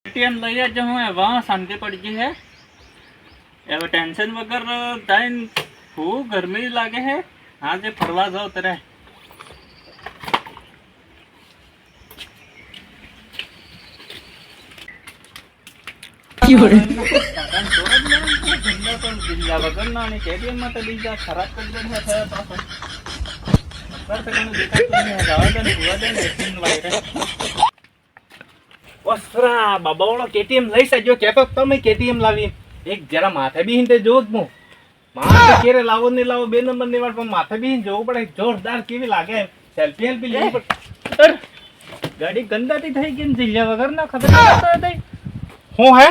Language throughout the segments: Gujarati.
એટીએમ લઈ જ હું એવા શાંતિ પડી ગઈ હે હવે ટેન્શન વગર થઈને ખૂબ ગરમી લાગે હે આજે ફરવા જાવ ત્યારે બાબાવાળો કેટીએમ લઈ સજો કેતો તમે કેટીએમ લાવી એક જરા માથે બી તે જોઉં જ હું માથે કેરે લાવો ને લાવો બે નંબર ની વાત પણ માથે બી જોવું પડે જોરદાર કેવી લાગે સેલ્ફી હેલ્ફી લેવી પડે ગાડી ગંદાતી થઈ ગઈ ને જીલ્યા વગર ના ખબર હું હે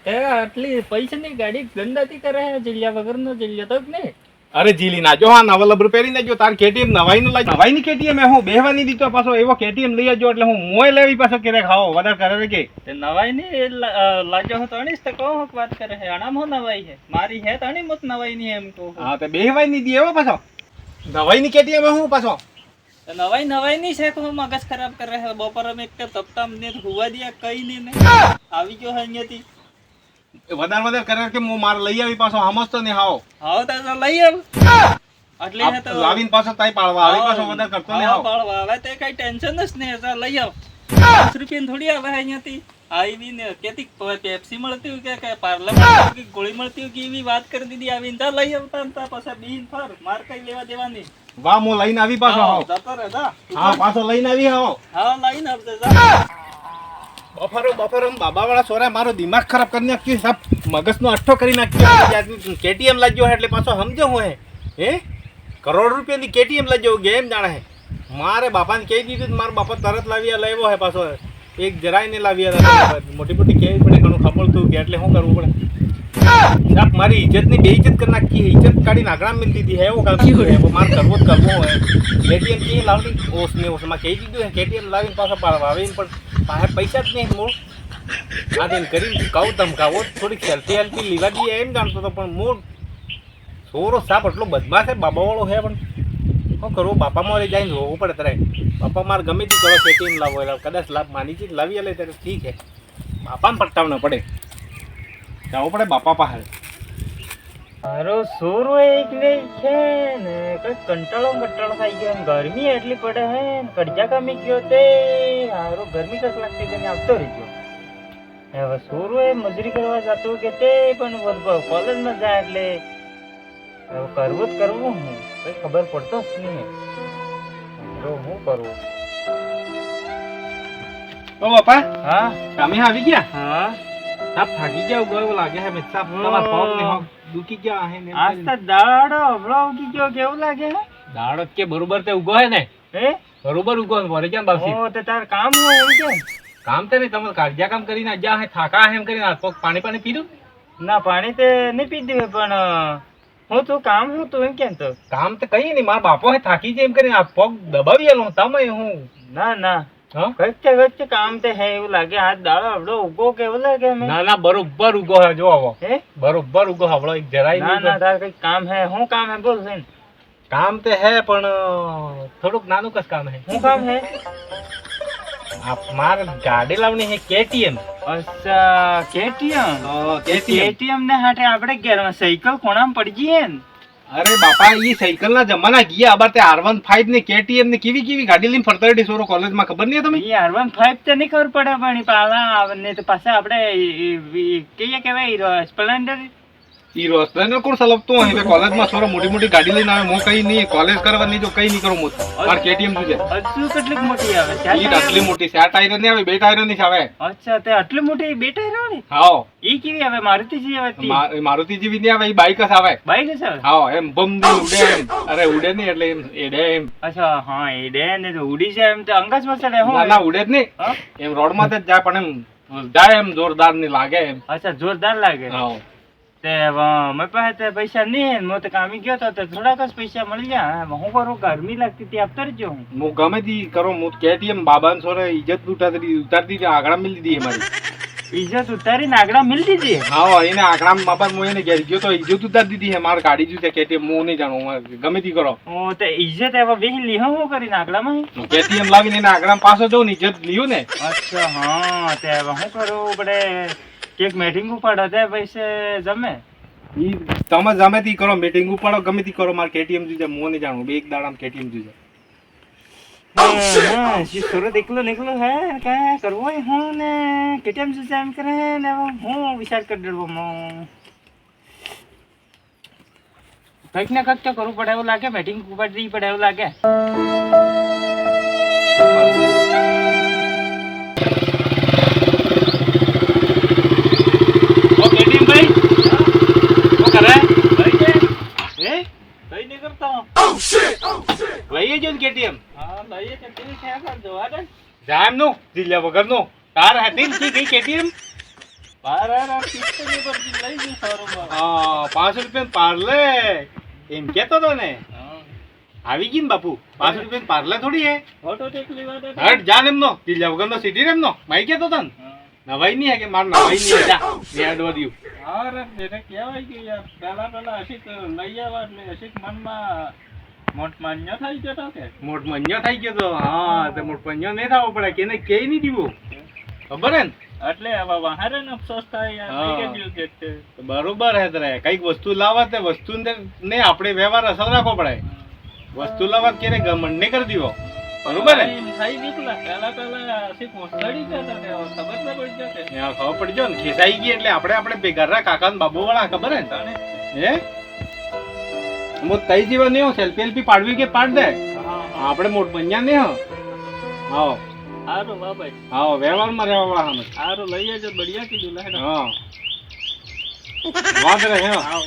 એ આટલી પૈસાની ગાડી ગંદાતી કરે હે જીલ્યા વગર નો જીલ્યા તો નહીં અરે જીલી ના જો હા નવા લબરું પહેરી નાજો તાર કેટીએમ નવાઈ નું લાજ નવાઈ ની કેટીએમ હું બેહવાની દીધો પાછો એવો કેટીએમ લઈ આવજો એટલે હું મોય લેવી પાછો કેરે ખાવો વધારે કરે કે તે નવાઈ ની લાજો હતો અણીસ તો કહો વાત કરે હે અણામ હો નવાઈ હે મારી હે તણી મત નવાઈ ની એમ કહો હા તે બેહવાઈ ની દી એવો પાછો નવાઈ ની કેટીએમ હું પાછો નવાઈ ની છે તો મગજ ખરાબ કરે હે બપોર મેં એક તપતામ ને હુવા દિયા કઈ ને આવી ગયો હે અહીંયાથી વધારે કરે કે હું માર લઈ આવી પાછો સમજતો નહીં હાવ તો લઈ આવ એટલે હે તો લાવીને પાછો તાઈ પાળવા આવી પાછો વધારે કરતો નહીં હાવ પાળવા આવે તે કઈ ટેન્શન જ નહીં તો લઈ આવ 5 રૂપિયા થોડી આવે અહીંયાથી આવી ને કેતી પેપ્સી મળતી હોય કે પાર્લામેન્ટ કે ગોળી મળતી હોય કે એવી વાત કરી દીધી આવીને તા લઈ આવતા તા પાછા બીન ફર માર કઈ લેવા દેવાની વાહ હું લઈને આવી પાછો હાવ જતો રે જા હા પાછો લઈને આવી હાવ હા લઈને આવજે જા બફરો બાબાવાળા છોરા મારો દિમાગ ખરાબ કરી નાખ્યું સાહેબ મગજનો અઠ્ઠો કરી નાખ્યો કેટીએમ લાગ્યો એટલે પાછો સમજો હું હે કરોડ રૂપિયાની કેટીએમ લાગ્યો ગેમ જાણે હે મારે બાપાને કહી દીધું મારા બાપા તરત લાવ્યા લાવ્યો હે પાછો એક જરાય ને લાવ્યા મોટી મોટી કહેવી પડે ઘણું ખબરતું કે એટલે શું કરવું પડે સાહેબ મારી ઇજ્જતની બે ઇજ્જત કરી નાખી ઇજ્જત કાઢીને આગળ મિલ દીધી હે એવું કામ મારે કરવો જ કરવો હોય કેટીએમ કઈ લાવડી ઓસને ઓસમાં કહી દીધું કેટીએમ લાવીને પાછો આવીને પણ પાસે પૈસા જ નહીં મૂળ આ તેમ કરીને કહું તમ કાવો થોડીક સેલ્ફી હેલ્ફી લેવા દઈએ એમ જાણતો હતો પણ મૂળ સોરો સાપ એટલો બદમાશ છે બાબાવાળો છે પણ શું કરવું બાપામાં લઈ જઈને જોવું પડે તારે બાપા મારે ગમે તે કરો કેટીએમ લાવો એટલે કદાચ લાભ માની છે લાવી લે ત્યારે ઠીક છે બાપાને પટ્ટાવ ન પડે જવું પડે બાપા પાસે મારો સોરો એક નહીં છે ને કઈ કંટાળો થઈ ગયો ગરમી એટલી પડે હે કડજા કામી ગયો તે હારો ગરમી કક લાગતી તેને આવતો રહી ગયો હવે સોરો એ મજૂરી કરવા જતો કે તે પણ કોલેજમાં જાય એટલે હવે કરવું જ કરવું હું કઈ ખબર પડતો જ નહીં હું કરવું ઓ બાપા હા તમે આવી ગયા હા સાપ થાકી ગયા ગયો લાગે હે મેં સાપ તમાર પગ ને હોક દુખી ગયા હે ને આજ તો દાડો હવળો ઉગી ગયો કેવું લાગે હે દાડો કે બરોબર તે ઉગો હે ને હે બરોબર ઉગો વરે કેમ બાસી ઓ તે તાર કામ હો એમ કે કામ તે નહીં તમે કાળજા કામ કરીને આજા હે થાકા હે એમ કરીને આ પગ પાણી પીધું ના પાણી તે નહીં પીધું પણ હું તો કામ હું તો એમ કેમ તો કામ તો કઈ નહીં મારા બાપો હે થાકી જાય એમ કરીને આ પગ દબાવી આલો તમે હું ના ના વચ્ચે કામ તે હે એવું લાગે હાથ દાડો હવડો ઉગો કેવું લાગે ના ના બરોબર ઉગો હે જો આવો હે બરોબર ઉગો હવડો એક જરાય ના ના તાર કઈ કામ હે હું કામ હે બોલ છે કામ તે હે પણ થોડુંક નાનું કસ કામ હે શું કામ હે માર ગાડી લાવની હે કેટીએમ અચ્છા કેટીએમ ને હાટે આપણે ઘરમાં સાયકલ કોણામાં પડી ગઈ ને અરે બાપા ઈ સાયકલ ના જમાના ગયા અબાર તે R15 ને KTM ને કેવી ગાડી લઈને ફરતા રહી સોરો કોલેજ માં ખબર નહીં તમે ઈ R15 તો નહીં ખબર પડે પણ પાલા ને તો પાછા આપણે કેવાય સ્પ્લેન્ડર હીરો સ્પ્લેન્ડર કોણ સલપતો હે કોલેજ માં સોરો મોટી ગાડી લઈને આવે મો કઈ નહીં કોલેજ કરવાની જો કઈ નહીં કરું મો માર KTM છે હજુ કેટલી મોટી આવે ઈ આટલી મોટી 4 ટાયર ની આવે 2 ટાયર ની આવે અચ્છા તે આટલી મોટી 2 ટાયર ની હા ઈ કેવી આવે મારુતિ જેવી આવે મારુતિ જેવી નહીં આવે ઈ બાઈક જ આવે હા એમ બમ ઉડે એમ અરે ઉડે નહીં એટલે એમ એડે એમ અચ્છા હા એડે ને તો ઉડી જાય એમ તો અંગાજ મસડે હું ના ઉડે જ નહીં એમ રોડ માં જ જાય પણ એમ જાય એમ જોરદાર ની લાગે એમ અચ્છા જોરદાર લાગે હા તે મેં પાસે પૈસા નહીં હું તો કામી ગયો તો થોડાક જ પૈસા મળી ગયા હું કરું ગરમી લાગતી હતી આપતો જ હું ગમે તે કરો હું KTM બાબાને સોરે ઇજ્જત ઉતારતી આગળ મિલી દીધી મારી ઇજ્જત ઉતારી નાગડા મિલ દીધી હા એને આકડામ બાપા હું એને ઘેર ગયો તો ઇજ્જત ઉતાર દીધી હે માર ગાડી જોતે કેટીએમ હું નહીં જાણું મારે ગમે તી કરો ઓ તે ઇજ્જત એવા બેહી લી હું કરી નાગડામાં કેટીએમ લાવીને એને આકડામ પાછો જઉં ને ઇજ્જત લ્યું ને અચ્છા હા તે હવે શું કરવું પડે કેક મેટિંગ ઉપાડો તે પૈસે જમે ઈ તમે ગમે તી કરો મીટિંગ ઉપાડો ગમે તી કરો મારે કેટીએમ જોતે હું નહીં જાણું બે એક દાડામાં કેટીએમ જોતે હા સુરત એકલો નીકળો હે કાંઈ કરવું હોય હું ને કેટીએમ શું એમ કરે ને હું વિચાર કરી દેવો કંઈક ને કંઈક તો કરવું પડે એવું લાગે મેટિંગ ઉપાડવી પડે એવું લાગે ઓ કેટીએમ ભાઈ શું કરે હે કઈ નહીં કરતો લઈએ જો ને કેટીએમ હા લઈએ તો કેવી છે પણ જોવા દે જામ નું જીલ્યા વગરનું કાર હતી ને કી ગઈ કેટીએમ બાર આ પિસ્તરી પર લઈ ગયું શોરૂમમાં હા 5 રૂપિયા પાર્લે એમ કેતો તો ને આવી ગઈ ને બાપુ 5 રૂપિયા પાર્લે થોડી હે ફોટો ટેકલી વાત હટ જાન એમનો જીલ્યા વગરનો સિટી રેમનો માઈ કેતો તો ને નવાઈ નહીં હે કે માર નવાઈ નહીં હે જા મેં અડવા દ્યું હા રે એને કહેવાય કે યાર પેલા અશિક લઈ આવવા એટલે અશિક મનમાં મોટ માન્ય થઈ ગયો કે મોટ મંજો થઈ ગયો તો હા તે મોટ મંજો નહીં થવો પડે કે એને કે નહીં દીવું ખબર હે ને એટલે હવે વાહારે ને અફસોસ થાય યાર હા. થઈ ગયું કે તે. તો બરોબર હે તરે કઈક વસ્તુ લાવવા તે વસ્તુ ને આપણે વ્યવહાર અસર રાખવો પડે વસ્તુ લાવવા ક્યારે ગમણ નહીં કરી દીવો બરોબર હે એમ થઈ ગયું પેલા અશિક હોસ્ટડી ગયા હતા તે ખબર ના પડી જશે ત્યાં ખબર પડી જો ને ખેસાઈ ગઈ એટલે આપણે ભેગા કાકા ને બાબુ વાળા ખબર હે ને તને હે હું તઈ જેવા નહીં હો સેલ્ફી એલ્ફી પાડવી કે પાડ દે હા આપણે મોટ બન્યા નહીં હો આવો સારું બાબાઈ આવો વ્યવહારમાં રહેવા વાળા અમે સારું લઈ આવજો બઢિયા કીધું લે હા વાત રહે હે હા